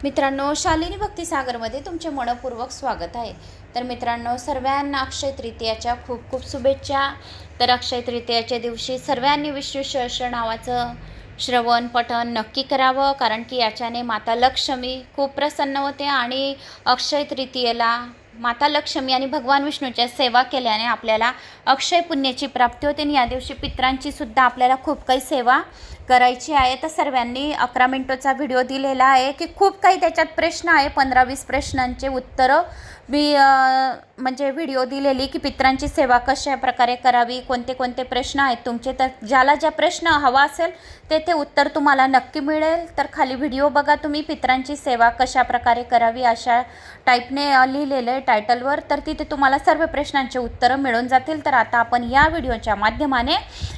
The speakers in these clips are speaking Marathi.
मित्रांनो, शालिनी भक्तिसागरमध्ये तुमचे मनपूर्वक स्वागत आहे। तर मित्रांनो, सर्वांना अक्षय तृतीयाच्या खूप खूप शुभेच्छा। तर अक्षय तृतीयाच्या दिवशी सर्वांनी विष्णू सहस्त्र नावाचं श्रवण पठण नक्की करावं, कारण की याच्याने माता लक्ष्मी खूप प्रसन्न होते आणि अक्षय तृतीयेला माता लक्ष्मी आणि भगवान विष्णूच्या सेवा केल्याने आपल्याला अक्षय पुण्याची प्राप्ती होते आणि या दिवशी पितरांची सुद्धा आपल्याला खूप काही सेवा करायची आहे। तर सर्वांनी 11 मिनिटाचा व्हिडिओ दिलेला आहे की खूप काही त्याच्यात प्रश्न आहे, 15-20 प्रश्नांचे उत्तरं मी म्हणजे व्हिडिओ दिलेली की पितरांची सेवा कशा प्रकारे करावी, कोणते कोणते प्रश्न आहेत तुमचे। तर ज्याला ज्या प्रश्न हवा असेल ते उत्तर तुम्हाला नक्की मिळेल। तर खाली व्हिडिओ बघा तुम्ही, पितरांची सेवा कशा प्रकारे करावी अशा टाईपने लिहिलेलं आहे टायटलवर। तर तिथे तुम्हाला सर्व प्रश्नांचे उत्तरं मिळून जातील। तर आता आपण या व्हिडिओच्या माध्यमाने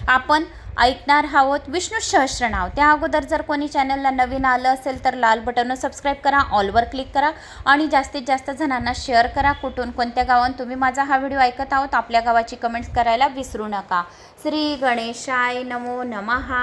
आपण ऐकणार आहोत विष्णू सहस्त्रनाम। त्या अगोदर जर कोणी चॅनलला नवीन आलं असेल तर लाल बटनवर सबस्क्राईब करा, ऑलवर क्लिक करा आणि जास्तीत जास्त जणांना शेअर करा। कुठून कोणत्या गावात तुम्ही माझा हा व्हिडिओ ऐकत आहोत आपल्या गावाची कमेंट्स करायला विसरू नका। श्री गणेशाय नमो नमः।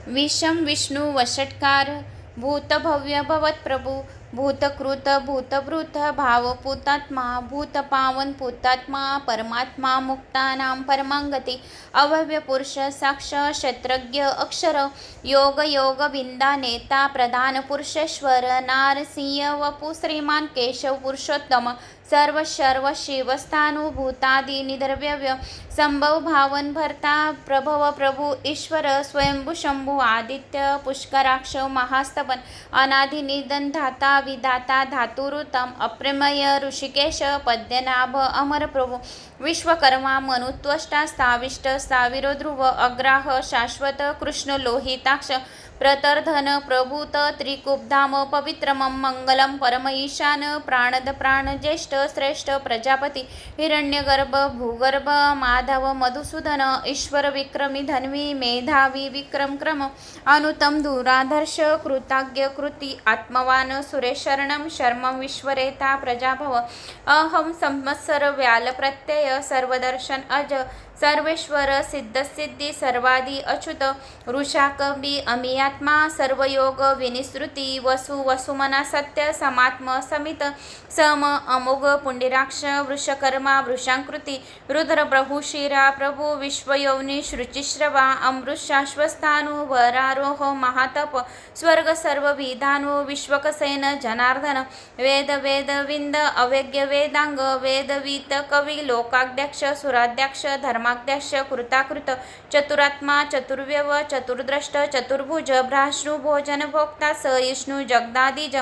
विषम विष्णु वषट्कार भूतभव्य भवत प्रभु भूतकृत भूतभृत भावपूतात्मा भूतपावन पूतात्मा परमात्मा मुक्तानां परमांगती अव्यय पुरुष साक्ष क्षेत्रज्ञ अक्षर योग योग विंदा नेता प्रधान पुरुषेश्वर नारसिंह वपु श्रीमान केशव पुरुषोत्तम सर्व सर्व शिवस्थानुभूतादि निद्रव्य संभव भावन भरता प्रभव प्रभु ईश्वर स्वयंभू शंभू आदित्य पुष्कराक्ष महास्तपन अनादि निधन धाता विधाता धातुरुतम अप्रमेय ऋषिकेश पद्यनाभ अमर प्रभु विश्वकर्मा मनुत्वष्टा स्थाविष्ट स्थाविरो ध्रुव अग्राह शाश्वत कृष्ण लोहिताक्ष प्रतर्धन प्रभूत त्रिकुब्धाम पवित्रम मंगलम परम ईशान प्राणद प्राण ज्येष्ठ श्रेष्ठ प्रजापती हिरण्यगर्भ भूगर्भ माधव मधुसूदन ईश्वर विक्रमी धन्वी मेधावी विक्रम क्रम अनुतम धुराधर्ष कृताज्ञ कृती आत्मवान सुरेशरणम शर्मं विश्वरेता प्रजाभव अहम संवत्सर व्याल प्रत्यय सर्वदर्शन अज सर्वेश्वर सिद्धसिद्धि सर्वादि अच्युत ऋषाकवि अमियात्मा सर्वयोग विनिसृती वसु वसुमना सत्य समात्म समित सम अमोघ पुंडिराक्ष वृषकर्मा वृषांकृती रुद्र प्रभु शिरा प्रभु विश्वयोनि श्रुचिश्रवा अमृत शाश्वस्थानु वरारोह महातप स्वर्ग सर्व विधानु विश्वकसेन जनार्दन वेद वेद विंद अवेज्ञ वेदांग वेदवीत कवी लोकाध्यक्ष सुराध्यक्ष धर्माध्यक्ष कृताकृत चतुरात्मा चतुर्व्यव चतुर्द्रष्ट चतुर्भुज भ्राश्रु भोजन भोक्ता सहिष्णु जगदादिज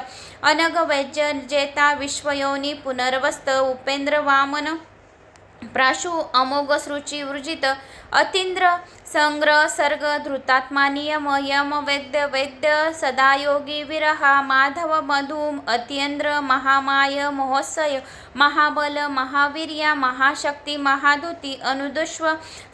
अनग वैद्य जेता विश्वयोनि पुनर्वस्त उपेंद्र वामन प्राशु अमोघ सृची वृजित अतींद्र संग्रह सर्ग धृतात्मा नियम यम वैद्य वैद्य सदायोगी विरहा माधव मधुम अत्येंद्र महामाय महोत्सय महाबल महावीर्या महाशक्ती महादूती अनुदुष्व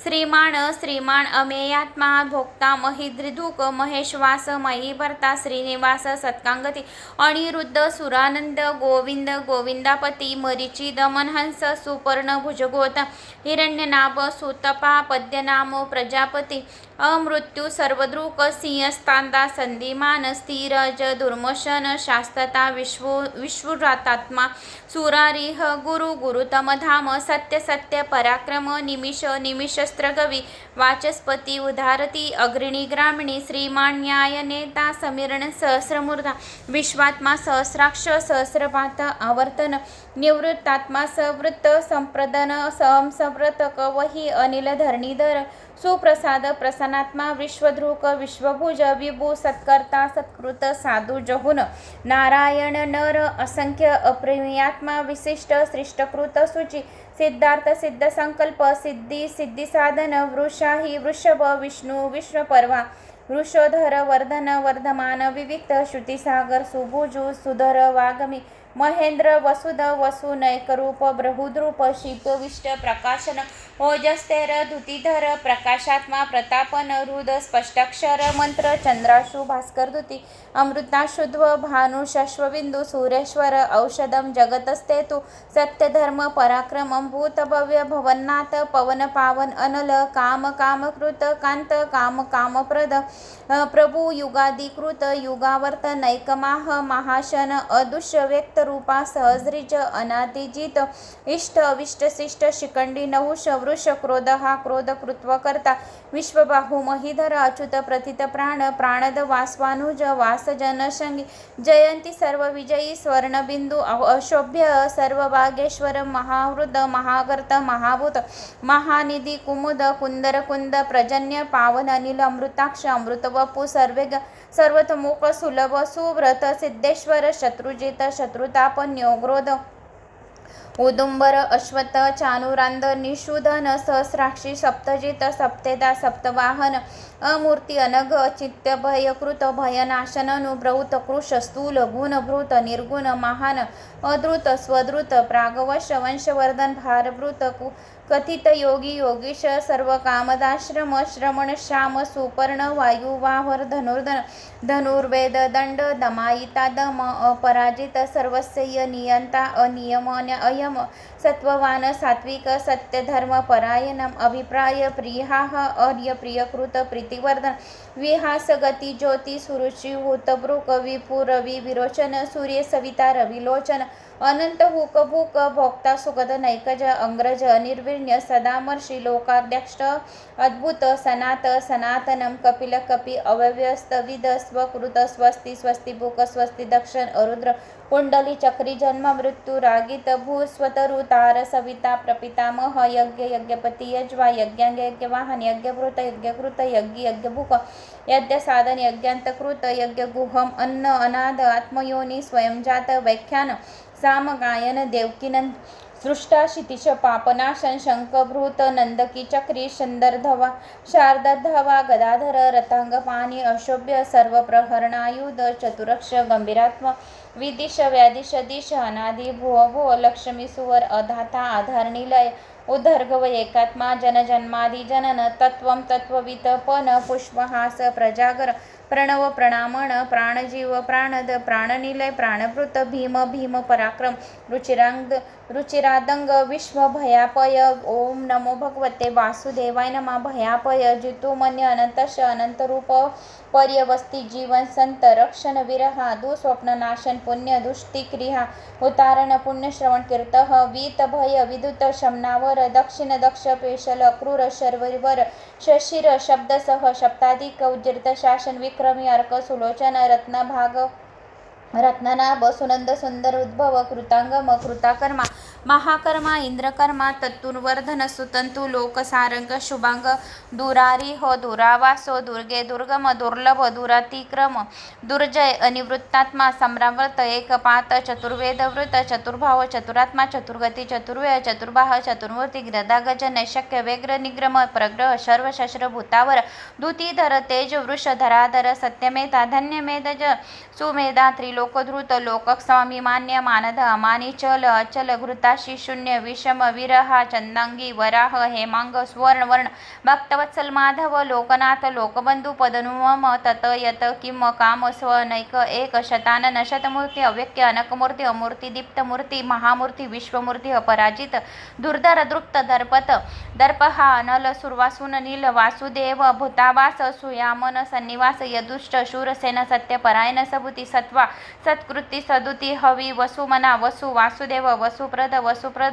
श्रीमाण श्रीमाण अमेयात्मा भोक्ता महिद्रिधुक महेशवास महीभर्ता श्रीनिवास सत्कांगती अनिरुद्ध सुरानंद गोविंद गोविंदापती मरीची दमनहंस सुपर्ण भुजगोत हिरण्यनाभ सुतपा पद्यनामो प्रजापती अमृत्यू सर्वदृक सिंहस्तांदा संधिमान स्थिरज दुर्मोशन शास्तता विश्वरातात्मा सुरारिह गुरु गुरुतम धाम सत्य सत्य पराक्रम निमिष निमिषस्त्रगवी वाचस्पती उदारती अग्रणी ग्रामिणी श्रीमान न्याय नेता समीरण सहस्रमूर्धा विश्वात्मा सहस्राक्ष सहस्रपात आवर्तन निवृत्तात्मा सवृत्त संप्रदन संव्रत कवही अनिल धरणीधर सुप्रसाद प्रसन्नात्मा विश्वधृक विश्वभुज विभू सत्कर्ता सत्कृत साधू जहुन नारायण नर असंख्य अप्रियात्मा विशिष्ट श्रेष्ठकृत शुचि सिद्धार्थ सिद्ध संकल्प सिद्धी सिद्धी साधन वृषाही वृषभ विष्णु विश्वपर्वा वृषोधर वर्धन वर्धमान विविक्त श्रुतिसागर सुभुजु सुधर वागमी महेंद्र वसुध वसुनैकरूप बृहुद्रूप शीतोविष्ट प्रकाशन ओजस्तेर धुतीधर प्रकाशात्मा प्रतापन हृद स्पष्टाक्षर मंत्र चंद्राशु भास्कर धुती अमृताशुध्व भानु शश्वबिंदू सूर्येश्वर औषधम जगतस्ते तु सत्यधर्म पराक्रमं भूतभव्य भवन्नाथ पवन पावन अनल काम कामकृत कांत काम कामप्रद प्रभू युगाधिकृत युगावर्त नैकमाह महाशन अदृश्य व्यक्त रूपा सहस्रिज अनादिजित इष्ट अविष्ट शिष्ट शिखंडी नहुष वृष क्रोध हा क्रोध कृत्व करता विश्वबाहू महिधर अच्युत प्रथित प्राण प्राणद वासवानुज वासजनशंगी जयंती सर्व विजयी स्वर्णबिंदू अशोभ्य सर्वभागेश्वर महावृद महागर्त महाभूत महानिधी कुमुद कुंदर कुंद प्रजन्य पावन अनिल अमृताक्ष अमृत वपू सर्वेग सर्वतोमुख सुलभ सुव्रत सिद्धेश्वर शत्रुजित शत्रुताप न्योग्रोध उदुंबर अश्वत चानुरांद निषूदन सहस्राक्षी सप्तजित सप्तेदा सप्तवाहन अमूर्ती अनघ चित्त भयकृत भयनाशन अनुब्रहूत कृश स्थूल गुणभृत निर्गुण महान अद्रुत स्वद्रुत प्रागवश वंशवर्धन भारभृत कथित योगी योगीश सर्व कामदाश्रम श्रमण श्याम सुपर्ण वायुवाहर धनुर्धन धनुर्वेद दंड दमायिता दम अपराजित सर्वस्य नियंता अनियम अयम सत्ववान सात्विक सत्यधर्म परायणम अभिप्राय प्रियाह अर्य प्रियकृत प्रीतिवर्धन विहास गती ज्योती सुरुचि हुतभृक विपुर विरोचन सूर्य सविता रविलोचन अनंत हुक भूक भोक्ता सुगध नैकज अंग्रज अनिर्विण्य सदामर्षी लोकाध्यक्ष अद्भुत सनात सनातनम कपिल कपि अव्यस्त विद स्वकृत स्वस्ति स्वस्ति भूक स्वस्ति दक्षिण अरुद्र कुंडली चक्री जन्म मृत्यू रागित भू स्वतरु तार सविता प्रपितामह यज्ञ यज्ञपति यज्वा यज्ञांग यज्ञवाहन यज्ञभृत यज्ञकृत यज्ञ यज्ञभूक यज्ञ साधन यज्ञांतकृत यज्ञ गुहम अन्न अनाद आत्मयोनी स्वयंजात व्याख्यान साम गायन देवकीनंद सृष्टा क्षितिश पापनाशन शंखभृत नंदकी चक्री शंदरधवा शारदाधवा गदाधर रथांगपाणी अशोभ्य सर्व प्रहरणायुध चतुरक्ष गंभीरात्म विदिश व्यादिश दिश अनादि भुव भुव लक्ष्मी सुवर अधाता आधारनिलय उदर्गव एकात्मा जनजन्मादि जनन तत्वं तत्ववित पन पुष्पहास प्रजागर प्रणव प्रणामण प्राणजीव प्राणद प्राणनिलय प्राणभृत भीम भीम पराक्रम रुचिरादंग विश्व भयापय ओम नमो भगवते वासुदेवाय नमः भयापय जितुमन्य अनंतश अनंतरूप पर्यवस्थी जीवन संत रक्षण विरहा दुस्वप्न नाशन पुण्य दुष्टिक्रिया उतारण पुण्य श्रवण कीर्त वीत भय विद्युत शमनावर दक्षिण दक्ष पेशल क्रूर शर्ववर शशिर शब्दसह शब्दाधिक उज्जित शासन विक्रमी अर्क सुलोचन रत्नभाग रत्ननाभ सुनंद सुंदर उद्भव कृतांगम कृताकर्मा महाकर्मा इंद्रकर्मा तत्तुर्वर्धन सुतंतु लोकसारंग शुभांग दुरारिह दुरावासो दुर्गे दुर्गम दुर्लभ दुरातिक्रम दुर्जय अनिवृत्तात्मा सम्रावर्त एकपात चतुर्वेदवृत चतुर्भाव चतुरात्मा चतुर्गती चतुर्व्यय चतुर्बाह चतुर्मूर्ती गदागज नैशक्य व्यग्र निग्रम प्रग्रह सर्वशस्त्र भूतावर दूतीधर तेज वृष धराधर सत्यमेधा धन्यमेधज सुमेधा त्रिलोकधृत लोकस्वाभिमान्य मानद अमानी चल अचल घृताशी शून्य विषम विरहा चंदांगी वराह हेमांग स्वर्ण वर्ण भक्तवत्सल माधव लोकनाथ लोकबंधू पदनुम तत यत किम काम स्व नैक एक शतानन शतमूर्ती अव्यक्य अनकमूर्ती अमूर्ती दीप्तमूर्ती महामूर्ती विश्वमूर्ती अपराजित दुर्धर दृप्त दर्पत दर्पहा अनल सुरवासून नील वासुदेव भूतावास सुयामन सन्निवास यदुष्ट शूरसेन सत्यपरायण सबुती सत्वा सत्कृती सदुती हवी वसुमना वसु वासुदेव वसुप्रद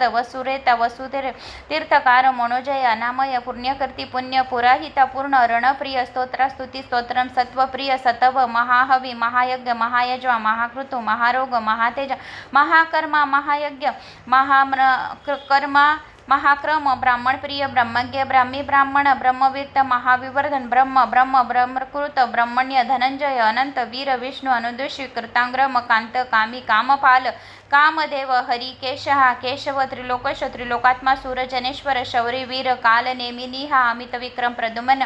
वसुरेता वसुधेर तीर्थकार मनोजय अनामय पुण्यकर्ती पुण्य पुराहिता पूर्ण रणप्रिय स्तोत्रस्तुती स्तोत्रम सत्वप्रिय सतव महाहवी महायज्ञ महायज्वा महाकृतु महारोग महातेज महाकर्मा महायज्ञ महाकर्मा महाक्रम ब्राह्मणप्रिय ब्रह्मज्ञ ब्राह्मी ब्राह्मण ब्रह्मवीर्त महाविवर्धन ब्रह्मकृत ब्रह्मण्य धनंजय अनंत वीर विष्णू अनुदोषी कृतांग्रम कांत कामी कामपाल कामदेव हरी केशव त्रिलोकश त्रिलोकात्मा सूरजनेश्वर शौरी वीर काल नेमिनिहा अमित विक्रम प्रद्युम्न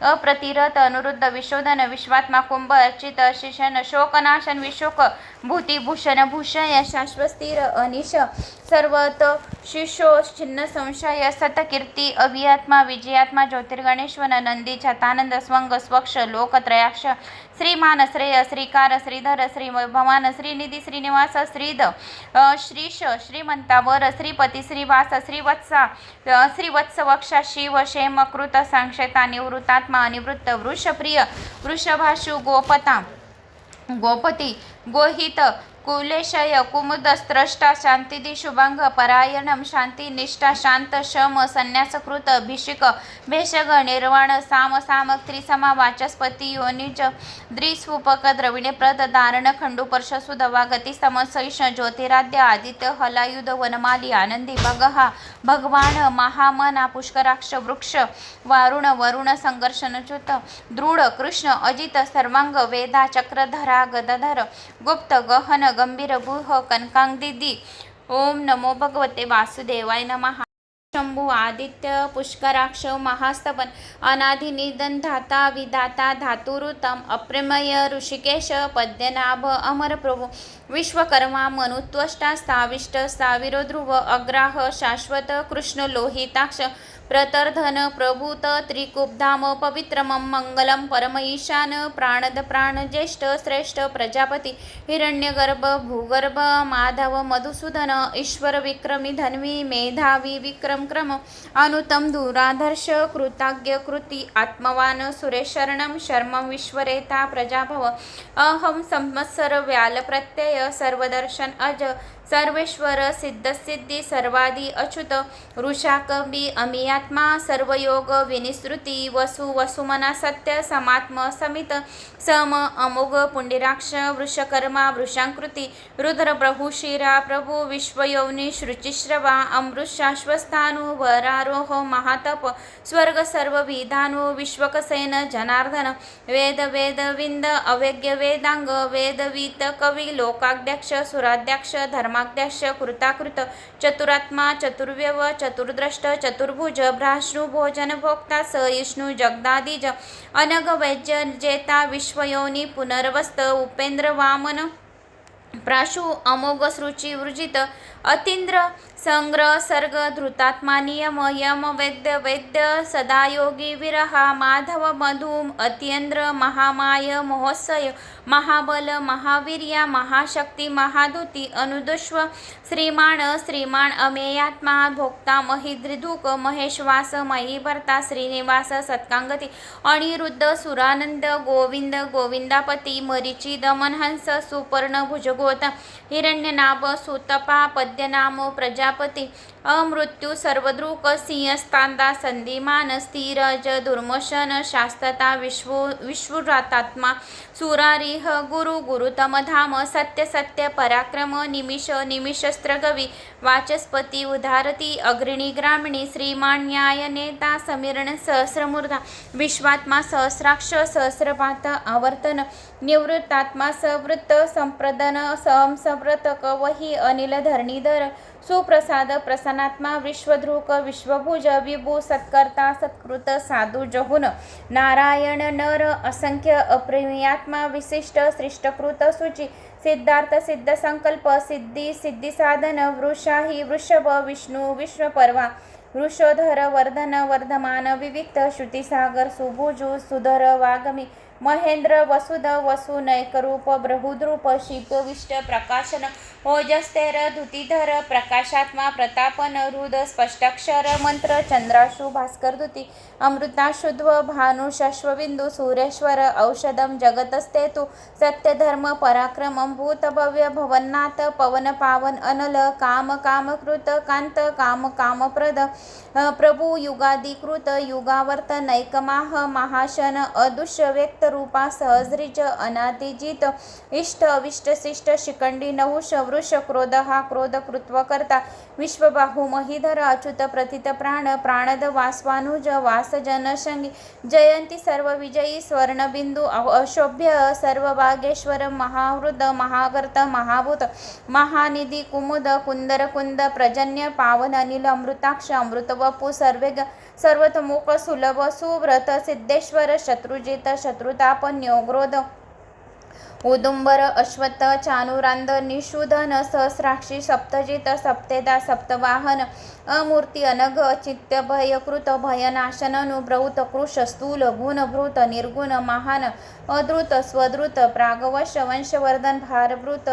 अप्रतिरत अनुरुद्ध विशोधन विश्वात्मा कुंभ अर्चित शिशन शोकनाशन विशोक भूतिभूषण भूषय शाश्वस्थिर अनिश सर्वत शिशो छिन्न संशय सतकीर्ती अभियात्मा विजयात्मा ज्योतिर्गणेश्वर नंदी छतानंद स्वंग स्वक्ष लोकत्रयाक्ष श्रीमान श्रेय श्रीकार श्रीधर श्री भवान श्रीनिधी श्रीनिवास श्रीद श्रीश श्रीमंतावर श्रीपती श्रीवास श्रीवत्सा श्रीवत्सवक्षा शिव क्षेमकृत संक्षेता निवृत्तात्मा अनिवृत्त वृषप्रिय वृषभाशु गोपती गोहित कुलेशय कुमुद स्त्रष्टा शांतिदी शुभांग परायणम शांती निष्ठा शांत शम संन्यासकृत भिषिक भेषग निर्वाण सामक त्रिसमा वाचस्पती योनिज द्विस्वूपक द्रविणे प्रद धारण खंडू पर्शसुदवा गती समसैष ज्योतिराद्य आदित्य हलायुध वनमाली आनंदी भगहा भगवान महामना पुष्कराक्ष वृक्ष वारुण वरुण संघर्षणच्युत दृढ कृष्ण अजित सर्वांग वेदा चक्रधरा गदाधर गुप्त गहन गंभीर गुह कनकांगदिदी ओम नमो भगवते वासुदेवाय नमः शंभू आदित्य पुष्कराक्ष महास्तवन अनादि निधन धाता विधाता धातुरुतम अप्रमेय ऋषिकेश पद्यनाभ अमर प्रभु विश्वकर्मा मनुत्वष्टा स्थाविष्ट स्थाविरो ध्रुव अग्राह शाश्वत कृष्ण लोहिताक्ष प्रतर्धन प्रभूत त्रिकुब्धाम पवित्रमं मंगलम परम ईशान प्राणद प्राण ज्येष्ठ श्रेष्ठ प्रजापती हिरण्यगर्भ भूगर्भ माधव मधुसूदन ईश्वर विक्रमी धन्वी मेधावी विक्रम क्रम अनुतम धुराधर्ष कृताज्ञ कृती आत्मवान सुरेशरणम शर्मं विश्वरेता प्रजाभव अहम संवत्सर व्याल प्रत्यय सर्वदर्शन अज सर्वेश्वर सिद्धसिद्धी सर्वादि अच्युत ऋषाकबी अमियात्मा सर्वयोग विनिसृती वसुमना सत्य समात्म समित सम अमोघ पुंडिराक्ष वृषकर्मा वृषांकृती रुद्र प्रभु शिरा प्रभु विश्वयोनी श्रुचिश्रवा अमृत शाश्वस्थानु वरारोह महातप स्वर्ग सर्व विधानु विश्वकसेन जनार्दन वेद विंद अवेद्य वेदांग वेदवीत कवी लोकाध्यक्ष सुराध्यक्ष धर्माध्यक्ष कृताकृत चतुरात्मा चतुर्व्यव चतुर्द्रष्ट चतुर्भुज भ्राश्रु भोजन भोक्ता सहिष्णु जगदादिज अनग वैद्य जेता विश्वयोनी पुनर्वस्त उपेंद्र वामन प्राशु अमोघ सृची वृजित अतींद्र संग्रह सर्ग धृतात्मा नियम यम वैद्य सदायोगी विरहा माधव मधुम अत्यंद्र महामाय महोत्सय महाबल महावीर्या महाशक्ती महादूती अनुदुष्व श्रीमाण अमेयात्मा भोक्ता महिद्रिधुक महेशवास महीभर्ता श्रीनिवास सत्कांगती अनिरुद्ध सुरानंद गोविंदापती मरीची दमनहंस सुपर्ण भुजगोत हिरण्यनाभ सुतपा पद्यनामो प्रजापती अमृत्यू सर्वदृक सिंहस्तांदा संधिमान स्थिरज दुर्मोशन शास्तता विश्वरातात्मा सुरारिह गुरुतम धाम सत्य पराक्रम निमिषस्त्रगवी वाचस्पती उदारती अग्रणी ग्रामिणी श्रीमान न्याय नेता समीरण सहस्रमूर्धा विश्वात्मा सहस्राक्ष सहस्रपात आवर्तन निवृत्तात्मा सवृत्त संप्रदन संव्रत कवही अनिल धरणीधर सुप्रसाद प्रसन्नात्मा विश्वधृक विश्वभुज विभू सत्कर्ता सत्कृत साधू जहुन नारायण नर असंख्य अप्रेमियात्मा विशिष्ट सृष्टकृत शुची सिद्धार्थ सिद्ध संकल्प सिद्धी साधन वृषाही वृषभ विष्णु विश्वपर्वा वृषोधर वर्धन वर्धमान विविक्त श्रुतिसागर सुभुजु सुधर वागमी महेंद्र वसुध वसु नैकरूप बृहुद्रूप शीतविष्ट प्रकाशन ओजस्तेर धुतीधर प्रकाशात्मा प्रतापन हृद स्पष्टाक्षर मंत्र चंद्राशु भास्कर धुती अमृताशुध्व भानु शश्वबिंदू सूर्येश्वर औषधम जगतस्तेतु सत्यधर्म पराक्रमं भूतभव्य भवन्नाथ पवन पावन अनल कामकृत कांत कामप्रद प्रभु युगाधिकृत युगावर्त नैकमाह महाशन अदुष्य व्यक्त रूपा सहस्रीच अनादिजित इष्ट अविष्ट शिष्ट शिखंडी नहुष वृष क्रोध हा क्रोध कृत्व करता विश्वबाहू महीधर अच्युत प्रथित प्राण प्राणद वासवानुज वासजनशंगी जयंती सर्व विजयी स्वर्णबिंदू अशोभ्य सर्वभागेश्वर महावृद महागर्त महाभूत महानिधी कुमुद कुंदर कुंद प्रजन्य पावन अनिल अमृताक्ष अमृतवपू सर्वेग सर्वतोमुख सुलभ सुव्रत सिद्धेश्वर शत्रुजित शत्रुताप न्योग्रोध उदुंबर अश्वत्थ चानुरांद निषूदन सहस्राक्षी सप्तजित सप्तेदा सप्तवाहन अमूर्ती अनघ चित्त भयकृत भयनाशन अनुब्रहूत कृश स्थूल गुणभृत निर्गुण महान अद्रुत स्वद्रुत प्रागवश वंशवर्धन भारभृत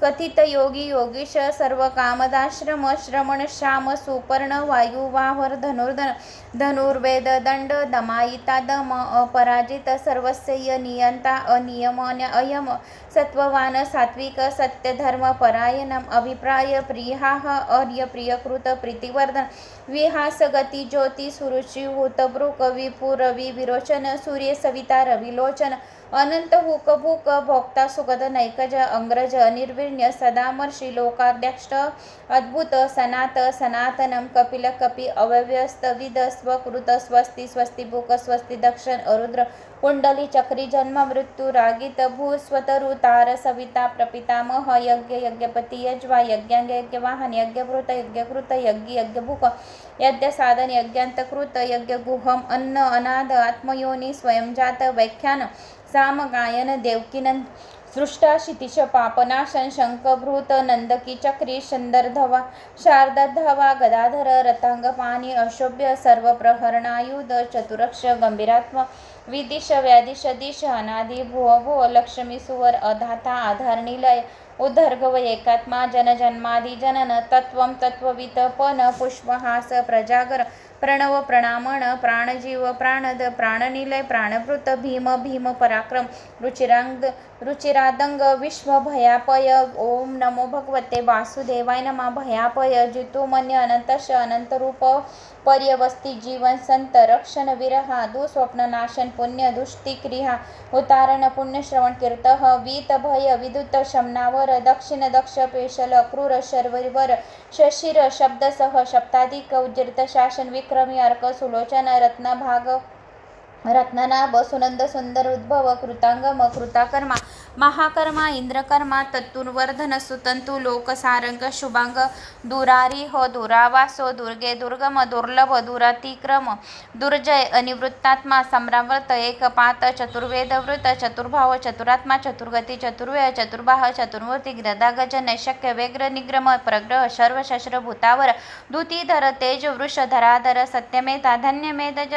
कथित योगी योगीश सर्व कामदाश्रम श्रमण श्याम सुपर्ण वायुवाहर धनुर्धन धनुर्वेद दंड दमायिता दम अपराजित सर्वस्य नियंता अनियम अयम सत्ववान सात्विक सत्यधर्म परायणम अभिप्राय प्रियाह अर्य प्रियकृत प्रीतिवर्धन विहास गती ज्योती सुरुचि हुतभृक विपुर विरोचन सूर्य सविता रविलोचन अनंत हुक भूक भोक्ता सुगध नैकज अंग्रज अनिर्विण्य सदामर्षी लोकाध्यक्ष अद्भुत सनात सनातनम कपिल कपि अव्यस्त विद स्वकृत स्वस्ति स्वस्ति भूक स्वस्ति दक्षिण अरुद्र कुंडली चक्री जन्म मृत्यू रागित भू स्वतरु तार सविता प्रपितामह यज्ञ यज्ञपति यज्वा यज्ञांग यज्ञवाहन यज्ञभृत यज्ञकृत यज्ञ यज्ञभूक यज्ञ साधन यज्ञांतकृत यज्ञ गुहम अन्न अनाद आत्मयोनी स्वयंजात व्याख्यान साम गायन देवकीनंद सृष्टा क्षितिश पापनाशन शंखभृत नंदकी चक्री शंदरधवा शारदधवा गदाधर रथांगपाणी अशोभ्य सर्व प्रहरणायुध चतुरक्ष गंभीरात्म विदिश व्यादिश दिश अनादि भुव भुव लक्ष्मी सुवर अधाता आधार निलय उदर्गव एकात्मा जनजन्मादि जनन तत्वं तत्ववित पन पुष्पहास प्रजागर प्रणव प्रणामण प्राणजीव प्राणद प्राणनिलय प्राणभृत भीम भीम पराक्रम रुचिरांग रुचिरादंग विश्व भयापय ओम नमो भगवते वासुदेवाय नमः भयापय जितुमन्य अनंतश अनंतरूप पर्यवस्थी जीवन संत रक्षण विरहा दुस्वप्न नाशन पुण्य दुष्टिक्रिया उतारण पुण्य श्रवण कीर्त वीत भय विद्युत शमनावर दक्षिण दक्ष पेशल क्रूर शर्वरीवर शशिर शब्दसह शब्दाधिक उज्जृत शासन विक्रमी अर्क सुलोचन रत्नभाग रत्ननाभ सुनंद सुंदर उद्भव कृतांगम कृताकर्मा महाकर्मा इंद्रकर्मा तत्तुर्वर्धन सुतंतु लोकसारंग शुभांग दुरारिह दुरावासो दुर्गे दुर्गम दुर्लभ दुरातिक्रम दुर्जय अनिवृत्तात्मा सम्रावर्त एकपात चतुर्वेदवृत चतुर्भाव चतुरात्मा चतुर्गती चतुर्व्यय चतुर्बाह चतुर्मूर्ती गदागज नैशक्य व्यग्र निग्रम प्रग्रह सर्वशस्त्र भूतावर दूतीधर तेज वृष धराधर सत्यमेधा धन्यमेधज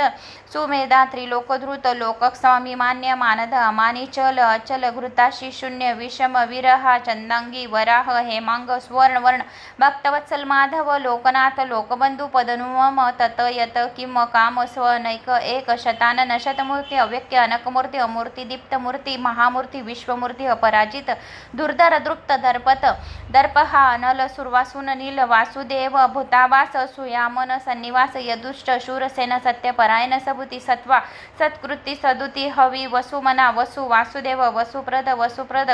सुमेधा त्रिलोकधृत लोकस्वामी मान्य मानद अमानी चल अचल घृताशी शून्य विषम विरहा चंदांगी वराह हेमांग स्वर्ण वर्ण भक्तवत्सल माधव लोकनाथ लोकबंधू पदनुम तत यत किम काम स्व नैक एक शतानन शतमूर्ती अव्यक्य अनकमूर्ती अमूर्ती दीप्तमूर्ती महामूर्ती विश्वमूर्ती अपराजित दुर्धर दृप्त दर्पत दर्पहा अनल सुरवासून नील वासुदेव भूतावास सुयामन सन्निवास यदुष्ट शूरसेन सत्यपरायण सबुती सत्वा सत्कृती सदुती हवी वसुमना वसु वासुदेव वसुप्रद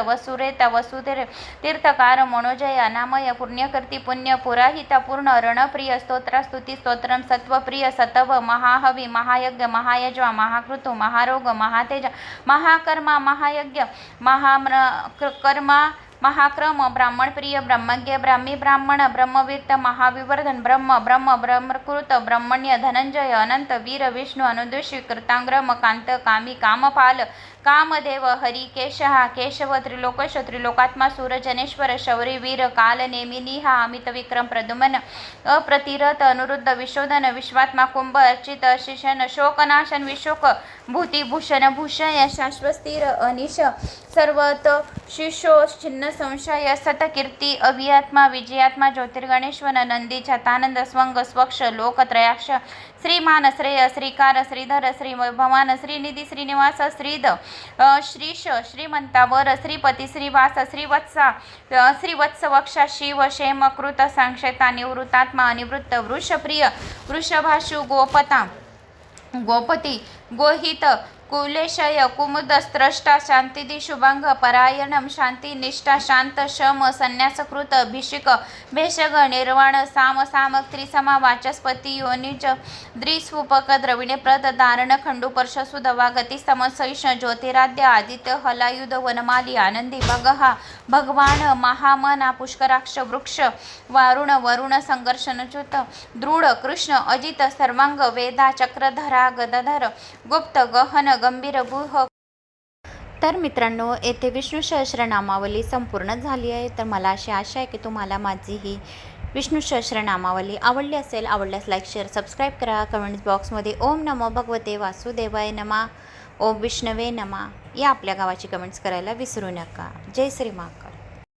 वसुरेता वसुधेर तीर्थकार मनोजय अनामय पुण्यकर्ती पुण्य पुराहिता पूर्ण रणप्रिय स्तोत्रस्तुती स्तोत्रम सत्वप्रिय सतव महाहवी महायज्ञ महायज्वा महाकृतु महारोग महातेज महाकर्मा महायज्ञ महाकर्मा महाक्रम ब्राह्मण प्रिय ब्रह्मज्ञ ब्राह्मी ब्राह्मण ब्रह्मवीर्त महाविवर्धन ब्रह्म ब्रह्म ब्रह्मकृत ब्रह्मण्य धनंजय अनंत वीर विष्णु अनुदुषी कृतांग्रम कांत कामी कामपाल कामदेव हरी केशहा केशव त्रिलोकश त्रिलोकात्मा सूरजनेश्वर शौरी वीर काल नेमिनिहा अमित विक्रम प्रदुमन अप्रतिरत अनुरुद्ध विशोधन विश्वात्मा कुंभ अर्चित शिशन शोकनाशन विशोक भूतिभूषण भूषय शाश्वस्थिर अनिश सर्वत शिशो छिन्न संशय सतकीर्ती अभियात्मा विजयात्मा ज्योतिर्गणेश्वर नंदी छतानंद स्वंग स्वक्ष लोकत्रयाक्ष श्रीमान श्रेय श्रीकार श्रीधर श्री भवान श्रीनिधी श्रीनिवास श्रीद श्रीश श्रीमंतावर श्रीपती श्रीवास श्रीवत्सा श्रीवत्स वक्षा शिव क्षेमकृत सांक्षता निवृत्तात्मा अनिवृत्त वृषप्रिय वृषभाशु गोपता गोपती गोहित कुलेशय कुमुदस्त्रष्टा शांतिदी शुभांग परायणम शांती निष्ठा शांत शम संन्यासकृत भिषिक भेषग निर्वाण साम सामक त्रिसमा वाचस्पती योनिज द्विस्वपक द्रविणे प्रद धारण खंडू पर्शसुदवा गती समसैष ज्योतिराद्य आदित्य हलायुध वनमाली आनंदी भगहा भगवान महामना पुष्कराक्ष वृक्ष वारुण वरुण संघर्षणच्युत दृढ कृष्ण अजित सर्वांग वेदा चक्रधरा गदाधर गुप्त गहन गंभीर गुह. तर मित्रांनो, येथे विष्णू सहस्रनामावली संपूर्ण झाली आहे. तर मला अशी आशा आहे की तुम्हाला माझी ही विष्णू सहस्रनामावली आवडली असेल. आवडल्यास लाईक शेअर सबस्क्राईब करा. कमेंट्स बॉक्समध्ये ओम नमो भगवते वासुदेवाय नमा, ओम विष्णवे नमा या आपल्या गावाची कमेंट्स करायला विसरू नका. जय श्री महाकाल.